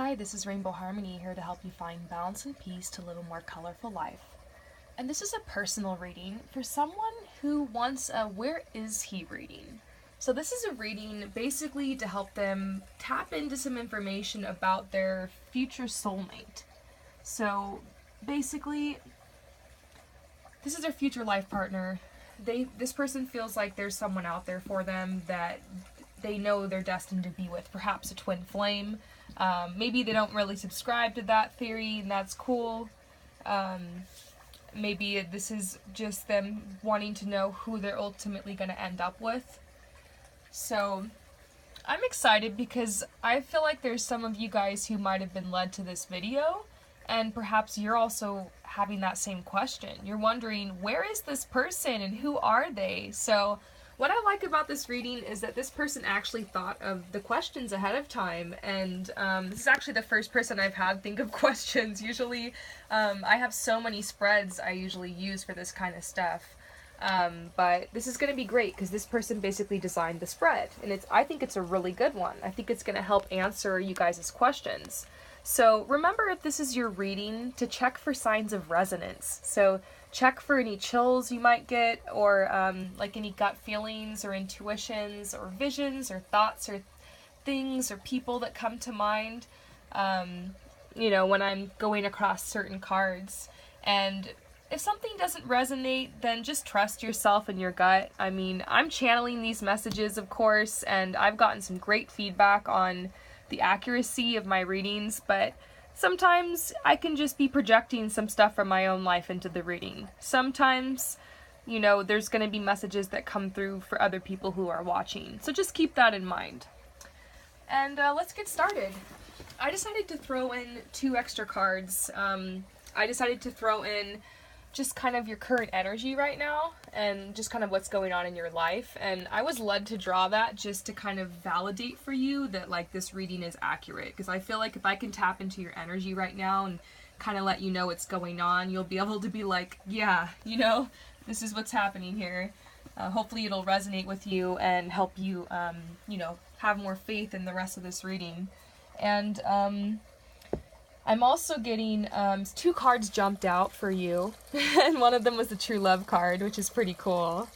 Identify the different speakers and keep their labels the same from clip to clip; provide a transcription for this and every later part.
Speaker 1: Hi, this is Rainbow Harmony here to help you find balance and peace to live a more colorful life. And this is a personal reading for someone who wants a "where is he" reading. So this is a reading basically to help them tap into some information about their future soulmate. So basically, this is their future life partner. This person feels like there's someone out there for them that they know they're destined to be with, perhaps a twin flame. Maybe they don't really subscribe to that theory, and that's cool. Maybe this is just them wanting to know who they're ultimately going to end up with. So I'm excited because I feel like there's some of you guys who might have been led to this video, and perhaps you're also having that same question. You're wondering, where is this person and who are they? So what I like about this reading is that this person actually thought of the questions ahead of time, and this is actually the first person I've had think of questions. Usually, I have so many spreads I usually use for this kind of stuff, but this is going to be great because this person basically designed the spread, and I think it's a really good one. I think it's going to help answer you guys' questions. So remember, if this is your reading, to check for signs of resonance. So check for any chills you might get, or like any gut feelings or intuitions or visions or thoughts or things or people that come to mind, when I'm going across certain cards. And if something doesn't resonate, then just trust yourself and your gut. I mean, I'm channeling these messages, of course, and I've gotten some great feedback on the accuracy of my readings, but sometimes I can just be projecting some stuff from my own life into the reading. Sometimes, there's going to be messages that come through for other people who are watching. So just keep that in mind. And let's get started. I decided to throw in 2 extra cards. I decided to throw in just kind of your current energy right now and just kind of what's going on in your life. And I was led to draw that just to kind of validate for you that this reading is accurate, because I feel like if I can tap into your energy right now and kind of let you know what's going on, you'll be able to be like, yeah, this is what's happening here. Hopefully it'll resonate with you and help you, have more faith in the rest of this reading. And I'm also getting 2 cards jumped out for you, and one of them was the True Love card, which is pretty cool.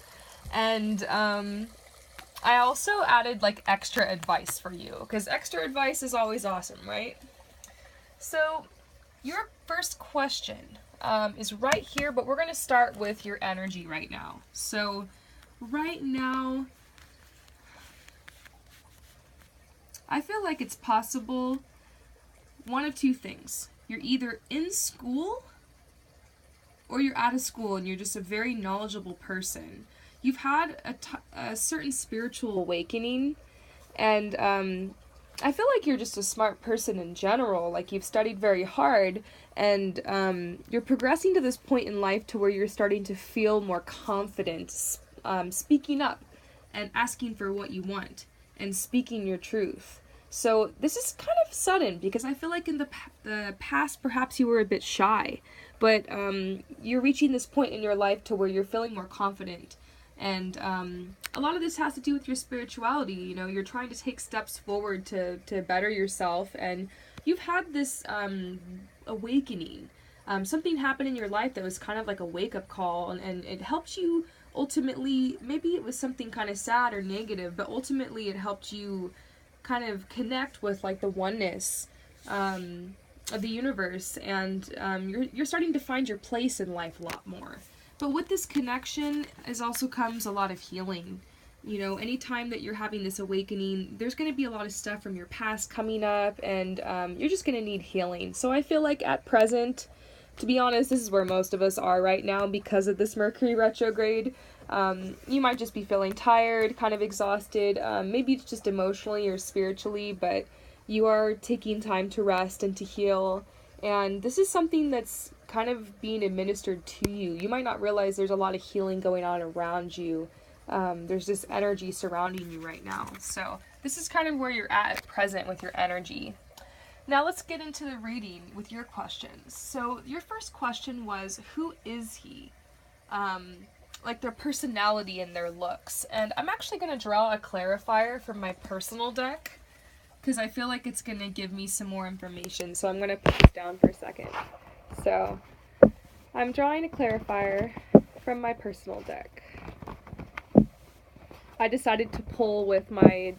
Speaker 1: And I also added extra advice for you, because extra advice is always awesome, right? So your first question is right here, but we're going to start with your energy right now. So right now, I feel like it's possible one of 2 things. You're either in school or you're out of school and you're just a very knowledgeable person. You've had a certain spiritual awakening, and I feel like you're just a smart person in general. You've studied very hard, and you're progressing to this point in life to where you're starting to feel more confident speaking up and asking for what you want and speaking your truth. So this is kind of sudden, because I feel like in the past perhaps you were a bit shy, but you're reaching this point in your life to where you're feeling more confident. And a lot of this has to do with your spirituality. You're trying to take steps forward to better yourself, and you've had this awakening. Something happened in your life that was kind of like a wake-up call, and it helped you ultimately. Maybe it was something kind of sad or negative, but ultimately it helped you kind of connect with the oneness of the universe, and you're starting to find your place in life a lot more. But with this connection also comes a lot of healing. Anytime that you're having this awakening, there's going to be a lot of stuff from your past coming up, and you're just going to need healing. So I feel like at present, to be honest, this is where most of us are right now because of this Mercury retrograde. You might just be feeling tired, kind of exhausted, maybe it's just emotionally or spiritually, but you are taking time to rest and to heal, and this is something that's kind of being administered to you. You might not realize there's a lot of healing going on around you. There's this energy surrounding you right now, so this is kind of where you're at present with your energy. Now let's get into the reading with your questions. So your first question was, who is he? Their personality and their looks. And I'm actually going to draw a clarifier from my personal deck because I feel like it's going to give me some more information. So I'm going to put this down for a second. So I'm drawing a clarifier from my personal deck. I decided to pull with my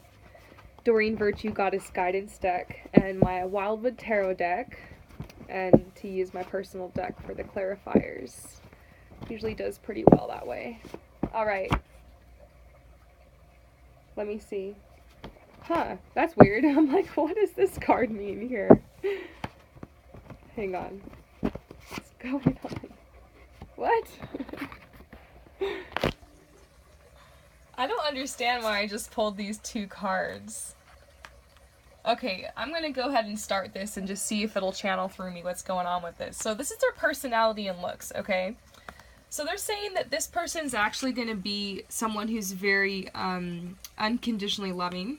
Speaker 1: Doreen Virtue Goddess Guidance deck and my Wildwood Tarot deck, and to use my personal deck for the clarifiers. Usually does pretty well that way. Alright. Let me see. Huh, that's weird. I'm like, what does this card mean here? Hang on. What's going on? What? I don't understand why I just pulled these two cards. Okay, I'm gonna go ahead and start this and just see if it'll channel through me what's going on with this. So this is their personality and looks, okay? So they're saying that this person's actually gonna be someone who's very unconditionally loving.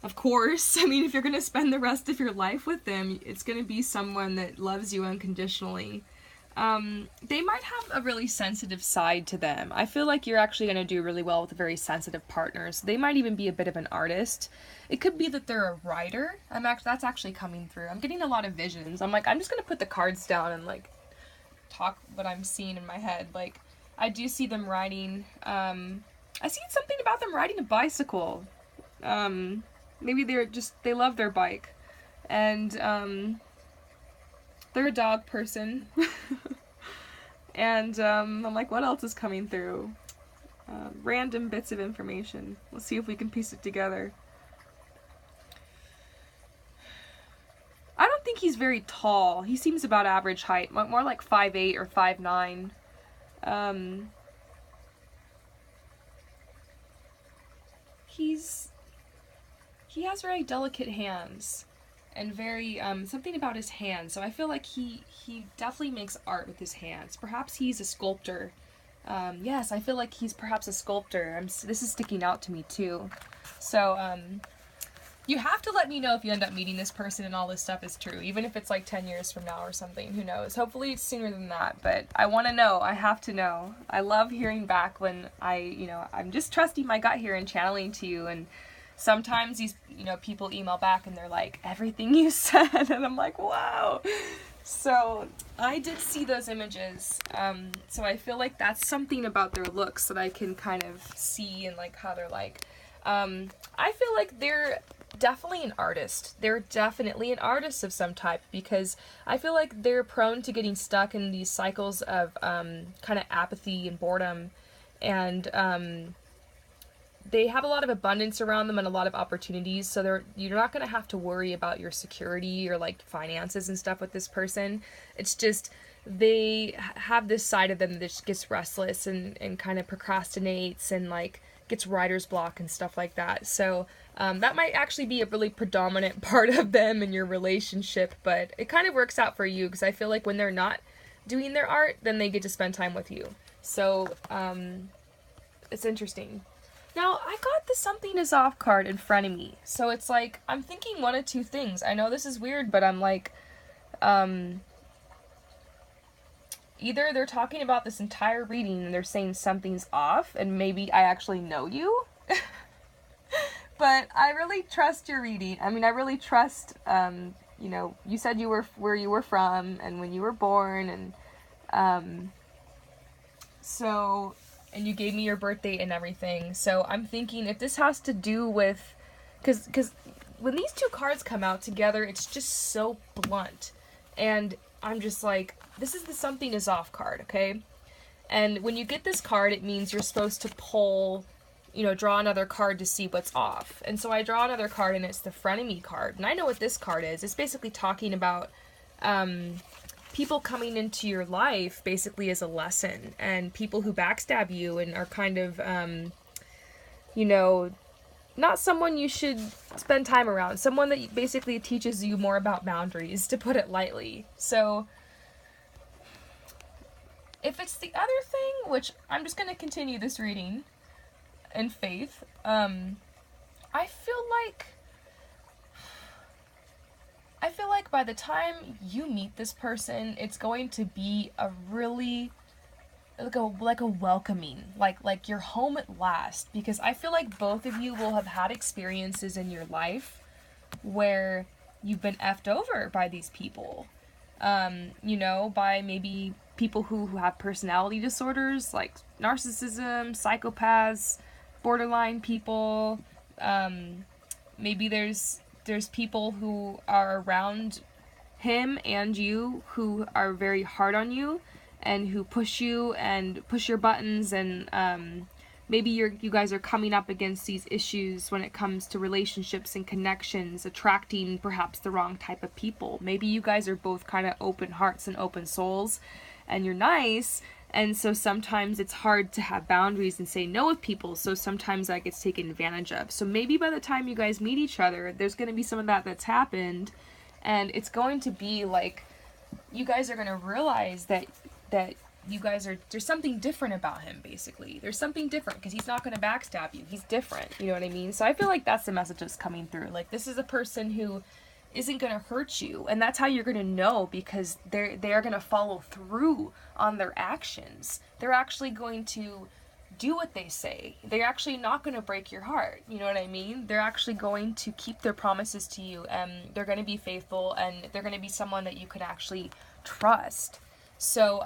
Speaker 1: Of course, I mean, if you're gonna spend the rest of your life with them, it's gonna be someone that loves you unconditionally. They might have a really sensitive side to them. I feel like you're actually going to do really well with very sensitive partners. They might even be a bit of an artist. It could be that they're a writer. That's actually coming through. I'm getting a lot of visions. I'm like, I'm just going to put the cards down and like talk what I'm seeing in my head. Like, I do see them riding, I see something about them riding a bicycle. Maybe they love their bike. And, they're a dog person. And I'm like, what else is coming through? Random bits of information. Let's see if we can piece it together. I don't think he's very tall. He seems about average height. More like 5'8" or 5'9". He has very delicate hands. And very, something about his hands. So I feel like he definitely makes art with his hands. Perhaps he's a sculptor. Yes, I feel like he's perhaps a sculptor. This is sticking out to me too. So, you have to let me know if you end up meeting this person and all this stuff is true. Even if it's like 10 years from now or something. Who knows? Hopefully it's sooner than that. But I want to know. I have to know. I love hearing back when I'm just trusting my gut here and channeling to you. And sometimes these, people email back and they're like, everything you said, and I'm like, wow. So I did see those images, so I feel like that's something about their looks that I can kind of see and like how they're like. I feel like they're definitely an artist. They're definitely an artist of some type, because I feel like they're prone to getting stuck in these cycles of kind of apathy and boredom, and they have a lot of abundance around them and a lot of opportunities, so you're not going to have to worry about your security or like finances and stuff with this person. It's just they have this side of them that just gets restless and kind of procrastinates and like gets writer's block and stuff like that. So that might actually be a really predominant part of them in your relationship, but it kind of works out for you, because I feel like when they're not doing their art, then they get to spend time with you. So it's interesting. Now, I got the something is off card in front of me. So it's like, I'm thinking one of two things. I know this is weird, but I'm like, either they're talking about this entire reading and they're saying something's off, and maybe I actually know you. But I really trust your reading. I mean, I really trust, you said you were where you were from and when you were born, and and you gave me your birthday and everything. So I'm thinking if this has to do with, because when these two cards come out together, it's just so blunt. And I'm just like, this is the something is off card, okay? And when you get this card, it means you're supposed to pull, draw another card to see what's off. And so I draw another card, and it's the frenemy card. And I know what this card is. It's basically talking about people coming into your life basically as a lesson, and people who backstab you and are kind of, not someone you should spend time around. Someone that basically teaches you more about boundaries, to put it lightly. So if it's the other thing, which I'm just going to continue this reading in faith, I feel like by the time you meet this person, it's going to be a really, like a welcoming, like you're home at last, because I feel like both of you will have had experiences in your life where you've been effed over by these people. You know, by maybe people who have personality disorders like narcissism, psychopaths, borderline people. Maybe there's people who are around him and you who are very hard on you and who push you and push your buttons, and maybe you guys are coming up against these issues when it comes to relationships and connections, attracting perhaps the wrong type of people. Maybe you guys are both kind of open hearts and open souls, and you're nice, and so sometimes it's hard to have boundaries and say no with people, so sometimes that gets taken advantage of. So maybe by the time you guys meet each other, there's going to be some of that that's happened, and it's going to be like you guys are going to realize that you guys are, there's something different about him, basically. There's something different, because he's not going to backstab you. He's different, you know what I mean? So I feel like that's the message that's coming through. Like, this is a person who isn't going to hurt you, and that's how you're going to know, because they're going to follow through on their actions. They're actually going to do what they say. They're actually not going to break your heart, you know what I mean? They're actually going to keep their promises to you, and they're going to be faithful, and they're going to be someone that you could actually trust. So,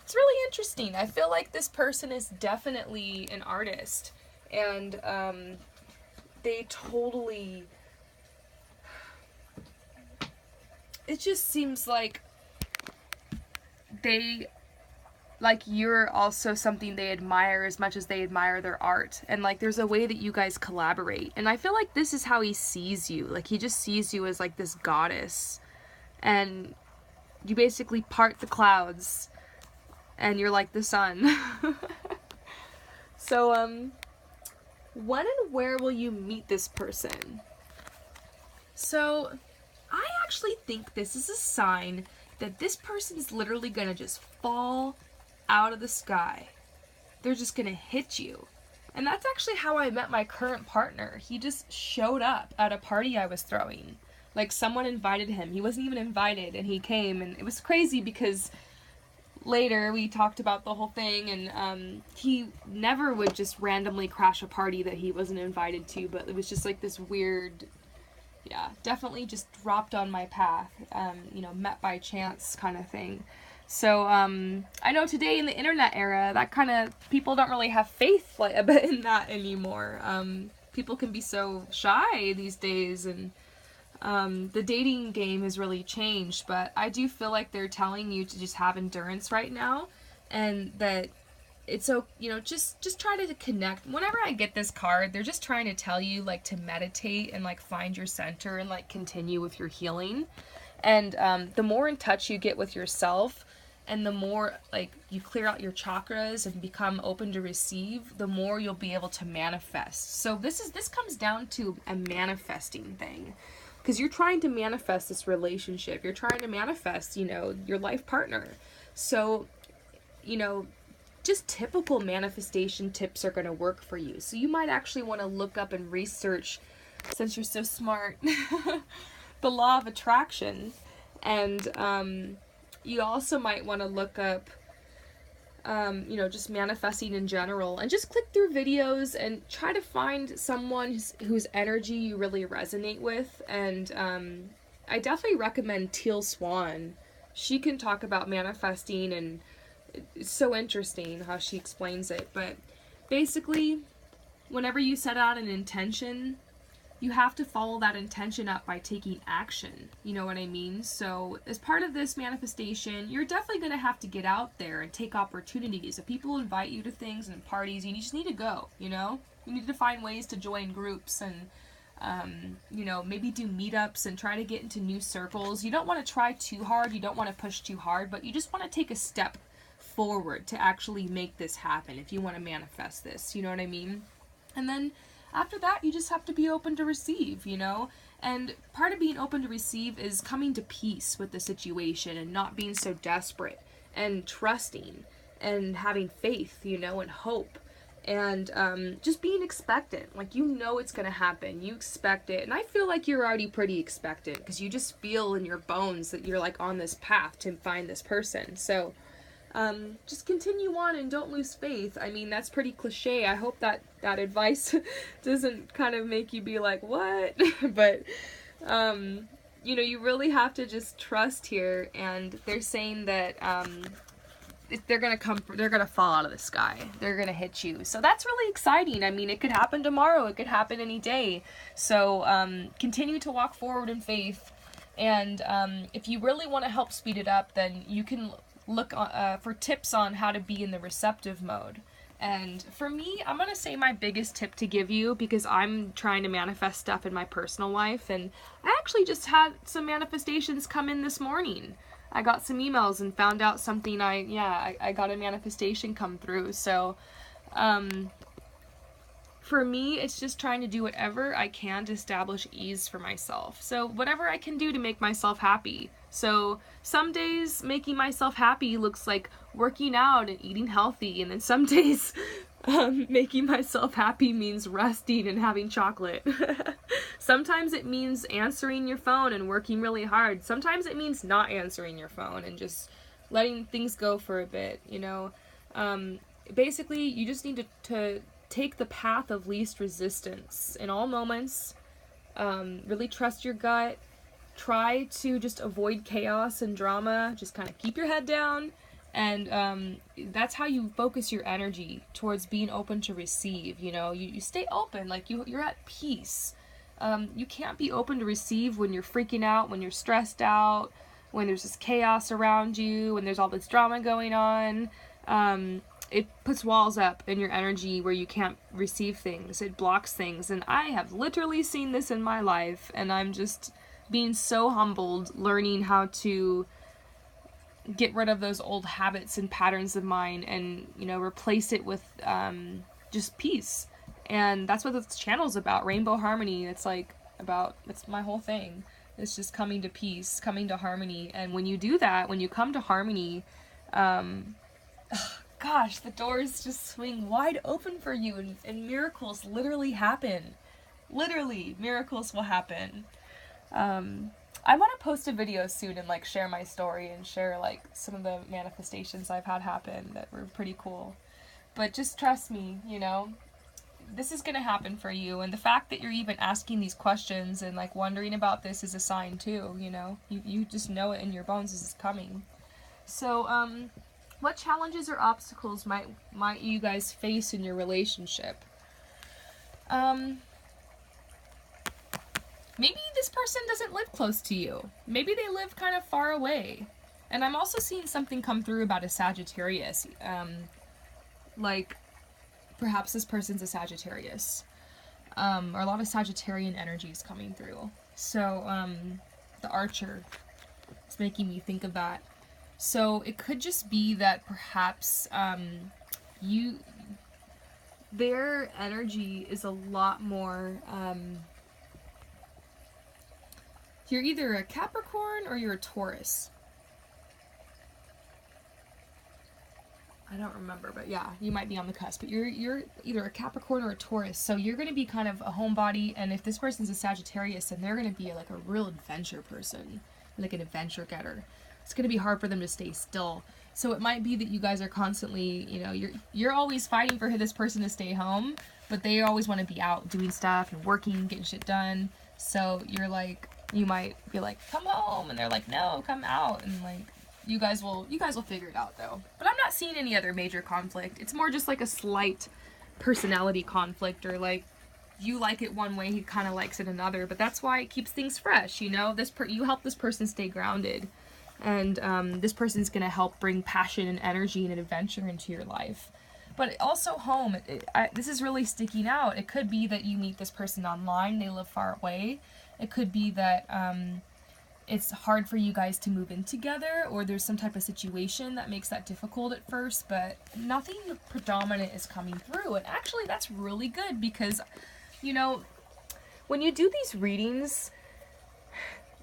Speaker 1: it's really interesting. I feel like this person is definitely an artist, and they totally, it just seems like you're also something they admire as much as they admire their art, and like there's a way that you guys collaborate, and I feel like this is how he sees you. Like, he just sees you as like this goddess, and you basically part the clouds, and you're like the sun. So, when and where will you meet this person? So, I actually think this is a sign that this person is literally gonna just fall out of the sky. They're just gonna hit you. And that's actually how I met my current partner. He just showed up at a party I was throwing. Like, someone invited him. He wasn't even invited, and he came, and it was crazy because later we talked about the whole thing, and he never would just randomly crash a party that he wasn't invited to, but it was just like this weird, yeah, definitely just dropped on my path, you know, met by chance kind of thing. So, I know today in the internet era, that kind of, people don't really have faith like a bit in that anymore. People can be so shy these days, and the dating game has really changed, but I do feel like they're telling you to just have endurance right now, and that it's so, you know, just try to connect. Whenever I get this card, they're just trying to tell you, like, to meditate and, like, find your center and, like, continue with your healing. And the more in touch you get with yourself, and the more, like, you clear out your chakras and become open to receive, the more you'll be able to manifest. So this comes down to a manifesting thing. Because you're trying to manifest this relationship. You're trying to manifest, you know, your life partner. So, you know, just typical manifestation tips are going to work for you. So you might actually want to look up and research, since you're so smart, the law of attraction. And you also might want to look up, you know, just manifesting in general, and just click through videos and try to find someone whose energy you really resonate with. And I definitely recommend Teal Swan. She can talk about manifesting, and it's so interesting how she explains it. But basically, whenever you set out an intention, you have to follow that intention up by taking action. You know what I mean? So as part of this manifestation, you're definitely going to have to get out there and take opportunities. If people invite you to things and parties, you just need to go, you know? You need to find ways to join groups and, you know, maybe do meetups and try to get into new circles. You don't want to try too hard. You don't want to push too hard, but you just want to take a step forward to actually make this happen if you want to manifest this. You know what I mean? And then after that, you just have to be open to receive, you know? And part of being open to receive is coming to peace with the situation and not being so desperate, and trusting and having faith, you know, and hope. And just being expectant. Like, you know it's going to happen. You expect it. And I feel like you're already pretty expectant, because you just feel in your bones that you're, like, on this path to find this person. So just continue on and don't lose faith. I mean, that's pretty cliche. I hope that advice doesn't kind of make you be like, what? But You know, you really have to just trust here, and they're saying that they're gonna fall out of the sky. They're gonna hit you. So that's really exciting. I mean, it could happen tomorrow. It could happen any day. So continue to walk forward in faith. And if you really want to help speed it up, then you can look for tips on how to be in the receptive mode. And for me, I'm going to say my biggest tip to give you, because I'm trying to manifest stuff in my personal life, and I actually just had some manifestations come in this morning. I got some emails and found out something. I got a manifestation come through. So for me, it's just trying to do whatever I can to establish ease for myself. So whatever I can do to make myself happy. So some days making myself happy looks like working out and eating healthy, and then some days making myself happy means resting and having chocolate. Sometimes it means answering your phone and working really hard. Sometimes it means not answering your phone and just letting things go for a bit, you know. Basically, you just need to take the path of least resistance in all moments. Really trust your gut. Try to just avoid chaos and drama. Just kind of keep your head down. And that's how you focus your energy towards being open to receive. You know, you stay open, like you're at peace. You can't be open to receive when you're freaking out, when you're stressed out, when there's this chaos around you, when there's all this drama going on. It puts walls up in your energy where you can't receive things. It blocks things. And I have literally seen this in my life, and I'm just being so humbled, learning how to get rid of those old habits and patterns of mine, and, you know, replace it with just peace. And that's what this channel's about, rainbow harmony. It's my whole thing. It's just coming to peace, coming to harmony. And when you do that, when you come to harmony, gosh, the doors just swing wide open for you, and miracles literally happen. Literally, miracles will happen. I want to post a video soon and like share my story and share like some of the manifestations I've had happen that were pretty cool. But just trust me, you know, this is going to happen for you. And the fact that you're even asking these questions and like wondering about this is a sign too, you know. You just know it in your bones as it's coming. So, what challenges or obstacles might you guys face in your relationship? Maybe this person doesn't live close to you. Maybe they live kind of far away. And I'm also seeing something come through about a Sagittarius. Like, perhaps this person's a Sagittarius. Or a lot of Sagittarian energies coming through. So, the Archer is making me think of that. So it could just be that perhaps their energy is a lot more, you're either a Capricorn or you're a Taurus. I don't remember, but yeah, you might be on the cusp. But you're either a Capricorn or a Taurus, so you're going to be kind of a homebody, and if this person's a Sagittarius, then they're going to be like a real adventure person, like an adventure getter. It's going to be hard for them to stay still. So it might be that you guys are constantly, you know, you're always fighting for this person to stay home, but they always want to be out doing stuff and working, getting shit done. So you're like, you might be like, come home, and they're like, no, come out, and like, you guys will figure it out though. But I'm not seeing any other major conflict. It's more just like a slight personality conflict, or like you like it one way, he kind of likes it another. But that's why it keeps things fresh, you know. You help this person stay grounded. And this person's going to help bring passion and energy and adventure into your life. But also home, this is really sticking out. It could be that you meet this person online, they live far away. It could be that it's hard for you guys to move in together, or there's some type of situation that makes that difficult at first, but nothing predominant is coming through. And actually that's really good, because, you know, when you do these readings,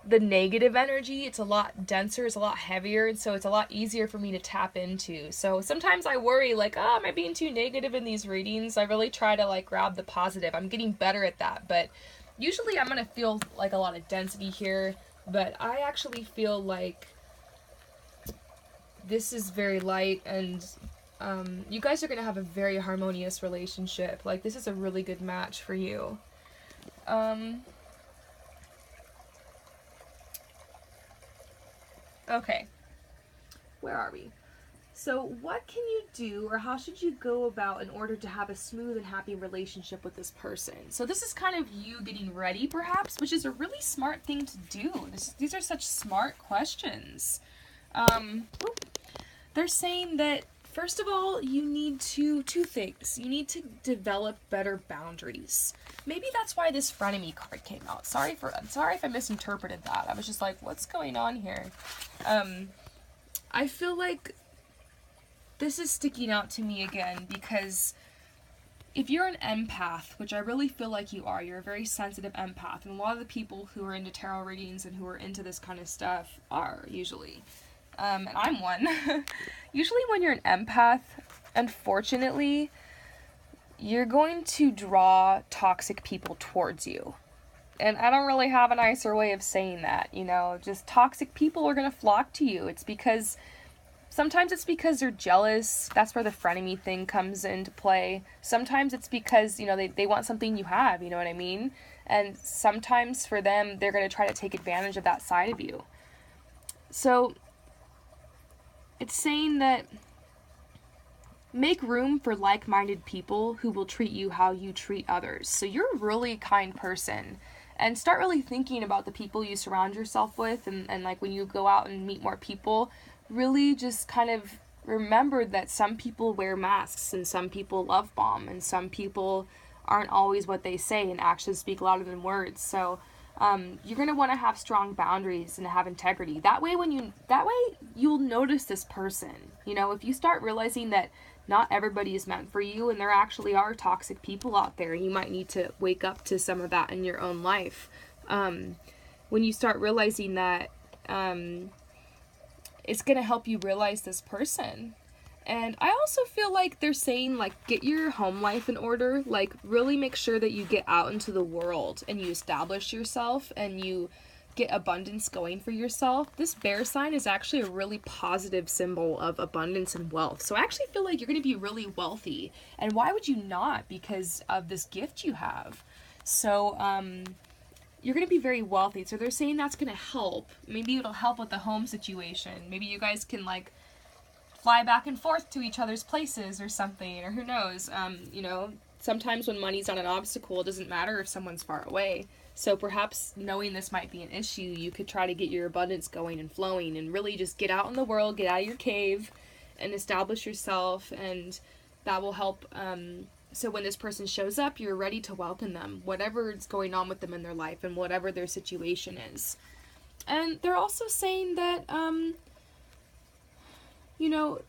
Speaker 1: the negative energy, it's a lot denser, it's a lot heavier, and so it's a lot easier for me to tap into. So sometimes I worry, like, oh, am I being too negative in these readings? I really try to like grab the positive. I'm getting better at that, but usually I'm gonna feel like a lot of density here, but I actually feel like this is very light, and you guys are gonna have a very harmonious relationship. Like, this is a really good match for you. Okay. Where are we? So what can you do, or how should you go about in order to have a smooth and happy relationship with this person? So this is kind of you getting ready, perhaps, which is a really smart thing to do. These are such smart questions. They're saying that, first of all, you need two things. You need to develop better boundaries. Maybe that's why this frenemy card came out. Sorry if I misinterpreted that. I was just like, what's going on here? I feel like this is sticking out to me again because if you're an empath, which I really feel like you are, you're a very sensitive empath, and a lot of the people who are into tarot readings and who are into this kind of stuff are, usually. And I'm one. Usually when you're an empath, unfortunately, you're going to draw toxic people towards you. And I don't really have a nicer way of saying that, you know, just toxic people are going to flock to you. Sometimes it's because they're jealous. That's where the frenemy thing comes into play. Sometimes it's because, you know, they want something you have, you know what I mean? And sometimes for them, they're going to try to take advantage of that side of you. So it's saying that make room for like-minded people who will treat you how you treat others. So you're a really kind person. And start really thinking about the people you surround yourself with, and like when you go out and meet more people, really just kind of remember that some people wear masks and some people love bomb and some people aren't always what they say, and actions speak louder than words. So you're going to want to have strong boundaries and have integrity. That way you'll notice this person. You know, if you start realizing that not everybody is meant for you and there actually are toxic people out there, you might need to wake up to some of that in your own life. When you start realizing that, it's going to help you realize this person. And I also feel like they're saying, like, get your home life in order. Like, really make sure that you get out into the world and you establish yourself and you get abundance going for yourself. This bear sign is actually a really positive symbol of abundance and wealth. So I actually feel like you're going to be really wealthy. And why would you not? Because of this gift you have. So, you're going to be very wealthy. So they're saying that's going to help. Maybe it'll help with the home situation. Maybe you guys can, like, fly back and forth to each other's places or something, or who knows. You know, sometimes when money's not an obstacle, it doesn't matter if someone's far away. So perhaps knowing this might be an issue, you could try to get your abundance going and flowing and really just get out in the world, get out of your cave and establish yourself, and that will help. So when this person shows up, you're ready to welcome them, whatever is going on with them in their life and whatever their situation is. And they're also saying that, you know,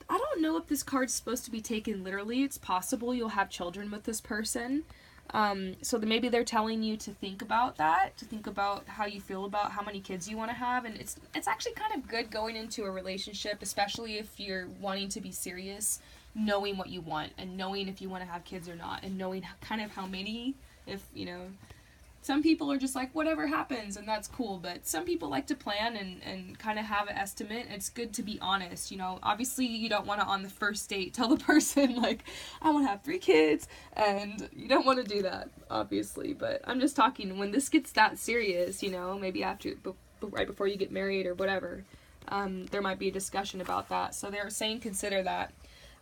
Speaker 1: I don't know if this card's supposed to be taken literally. It's possible you'll have children with this person. So maybe they're telling you to think about that, to think about how you feel about how many kids you want to have. And it's actually kind of good going into a relationship, especially if you're wanting to be serious, knowing what you want and knowing if you want to have kids or not, and knowing kind of how many, if, you know, some people are just like, whatever happens, and that's cool, but some people like to plan and kind of have an estimate. It's good to be honest, you know. Obviously, you don't want to, on the first date, tell the person, like, I want to have 3 kids, and you don't want to do that, obviously, but I'm just talking, when this gets that serious, you know, maybe right before you get married or whatever, there might be a discussion about that, so they're saying consider that.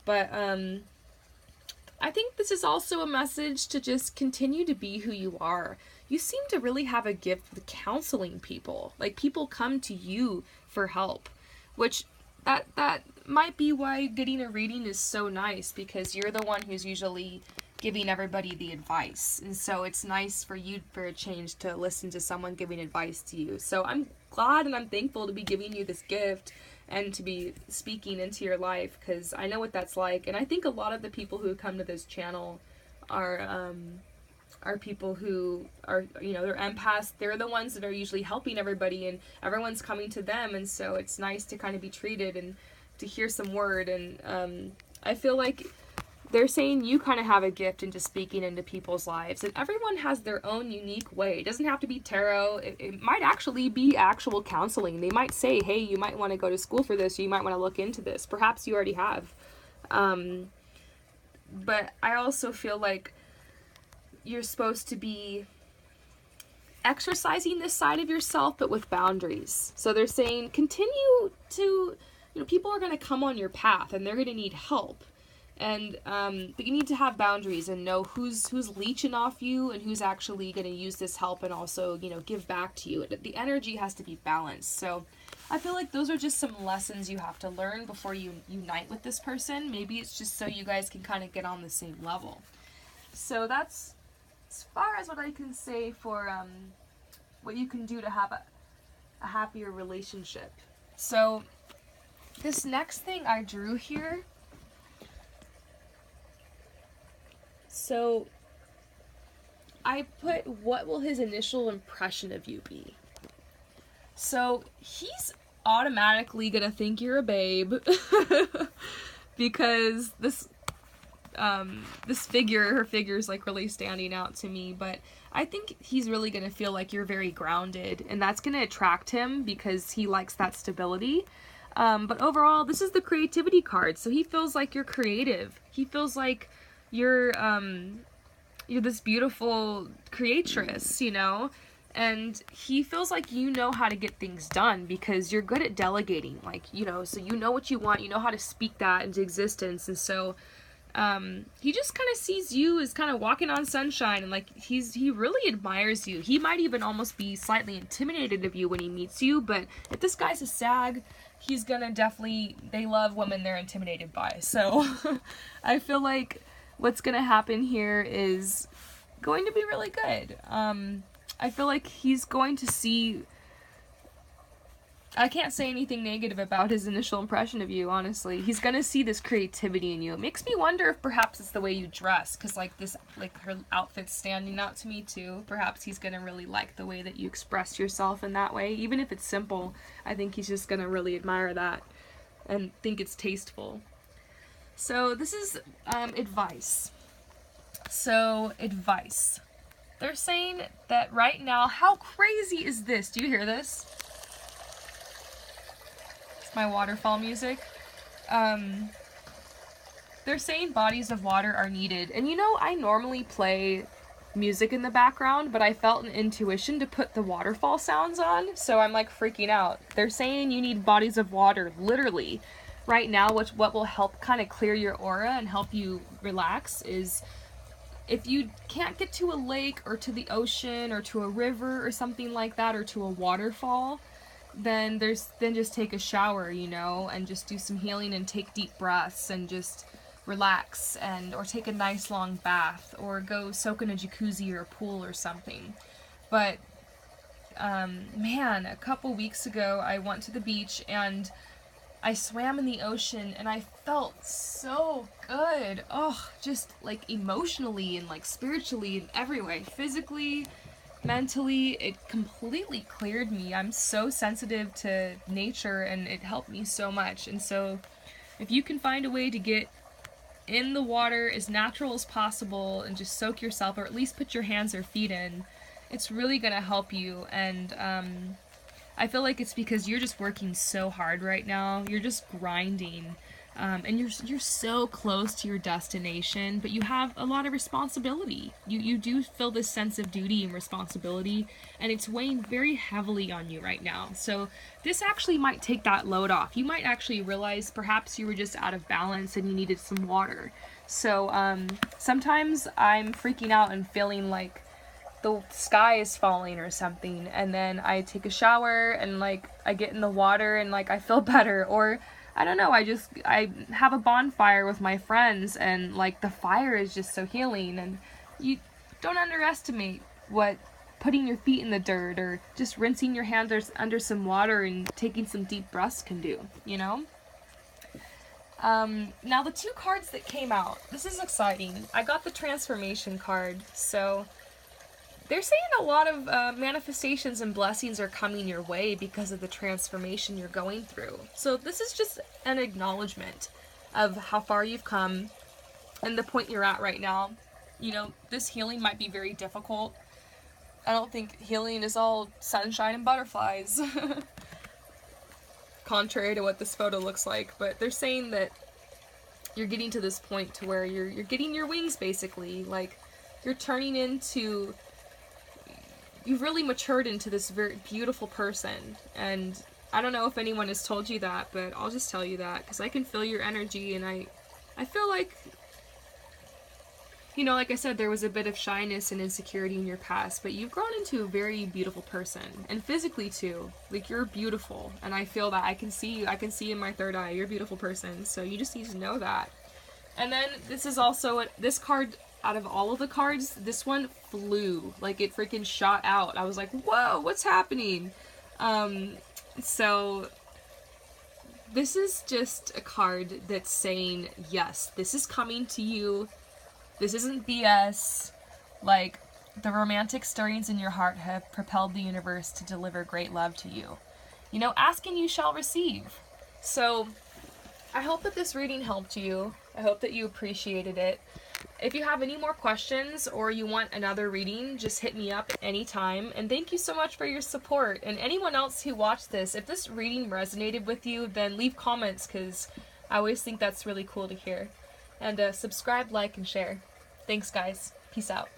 Speaker 1: But I think this is also a message to just continue to be who you are. You seem to really have a gift with counseling people. Like, people come to you for help, which that might be why getting a reading is so nice, because you're the one who's usually giving everybody the advice. And so it's nice for you, for a change, to listen to someone giving advice to you. So I'm glad and I'm thankful to be giving you this gift and to be speaking into your life, because I know what that's like. And I think a lot of the people who come to this channel are people who are, you know, they're empaths. They're the ones that are usually helping everybody, and everyone's coming to them, and so it's nice to kind of be treated and to hear some word. And I feel like they're saying you kind of have a gift into speaking into people's lives, and everyone has their own unique way. It doesn't have to be tarot. It might actually be actual counseling. They might say, hey, you might want to go to school for this, or you might want to look into this. Perhaps you already have. But I also feel like you're supposed to be exercising this side of yourself, but with boundaries. So they're saying continue to, you know, people are going to come on your path and they're going to need help. And but you need to have boundaries and know who's leeching off you and who's actually going to use this help and also, you know, give back to you. The energy has to be balanced. So I feel like those are just some lessons you have to learn before you unite with this person. Maybe it's just so you guys can kind of get on the same level. So that's as far as what I can say for what you can do to have a happier relationship. So this next thing I drew here, so I put, what will his initial impression of you be? So he's automatically gonna think you're a babe because this figure, her figure is like really standing out to me, but I think he's really gonna feel like you're very grounded, and that's gonna attract him because he likes that stability. But overall, this is the creativity card, so he feels like you're creative. He feels like you're this beautiful creatress, you know, and he feels like you know how to get things done because you're good at delegating, like, you know, so you know what you want, you know how to speak that into existence, and so he just kind of sees you as kind of walking on sunshine, and like he really admires you. He might even almost be slightly intimidated of you when he meets you, but if this guy's a sag, he's gonna definitely, they love women they're intimidated by. So I feel like what's gonna happen here is going to be really good. I feel like he's going to see, I can't say anything negative about his initial impression of you, honestly. He's gonna see this creativity in you. It makes me wonder if perhaps it's the way you dress, because like this, like her outfit's standing out to me too. Perhaps he's gonna really like the way that you express yourself in that way. Even if it's simple, I think he's just gonna really admire that and think it's tasteful. So this is advice. So advice. They're saying that right now, how crazy is this? Do you hear this? It's my waterfall music. They're saying bodies of water are needed. And you know, I normally play music in the background, but I felt an intuition to put the waterfall sounds on, so I'm like freaking out. They're saying you need bodies of water, literally. Right now, what will help kind of clear your aura and help you relax is if you can't get to a lake or to the ocean or to a river or something like that or to a waterfall, then just take a shower, you know, and just do some healing and take deep breaths and just relax, and or take a nice long bath or go soak in a jacuzzi or a pool or something. But man, a couple weeks ago I went to the beach and I swam in the ocean and I felt so good. Oh, just like emotionally and like spiritually in every way. Physically, mentally, it completely cleared me. I'm so sensitive to nature and it helped me so much. And so if you can find a way to get in the water as natural as possible and just soak yourself, or at least put your hands or feet in, it's really gonna help you. And I feel like it's because you're just working so hard right now. You're just grinding, and you're so close to your destination, but you have a lot of responsibility. You do feel this sense of duty and responsibility, and it's weighing very heavily on you right now. So this actually might take that load off. You might actually realize perhaps you were just out of balance and you needed some water. So sometimes I'm freaking out and feeling like the sky is falling or something, and then I take a shower and like I get in the water and like I feel better, or I don't know, I have a bonfire with my friends and like the fire is just so healing. And you don't underestimate what putting your feet in the dirt or just rinsing your hands under some water and taking some deep breaths can do, you know? Now the two cards that came out, this is exciting. I got the transformation card, so they're saying a lot of manifestations and blessings are coming your way because of the transformation you're going through. So this is just an acknowledgement of how far you've come and the point you're at right now. You know, this healing might be very difficult. I don't think healing is all sunshine and butterflies, contrary to what this photo looks like. But they're saying that you're getting to this point to where you're getting your wings, basically. Like, you're turning into you've really matured into this very beautiful person, and I don't know if anyone has told you that, but I'll just tell you that, because I can feel your energy, and I feel like, you know, like I said, there was a bit of shyness and insecurity in your past, but you've grown into a very beautiful person, and physically too. Like, you're beautiful, and I feel that. I can see you. I can see in my third eye. You're a beautiful person, so you just need to know that. And then this is also, this card, out of all of the cards, this one flew. Like, it freaking shot out. I was like, whoa, what's happening? So this is just a card that's saying, yes, this is coming to you. This isn't BS. Like, the romantic stirrings in your heart have propelled the universe to deliver great love to you. You know, ask and you shall receive. So I hope that this reading helped you. I hope that you appreciated it. If you have any more questions or you want another reading, just hit me up anytime. And thank you so much for your support. And anyone else who watched this, if this reading resonated with you, then leave comments, because I always think that's really cool to hear. And subscribe, like, and share. Thanks, guys. Peace out.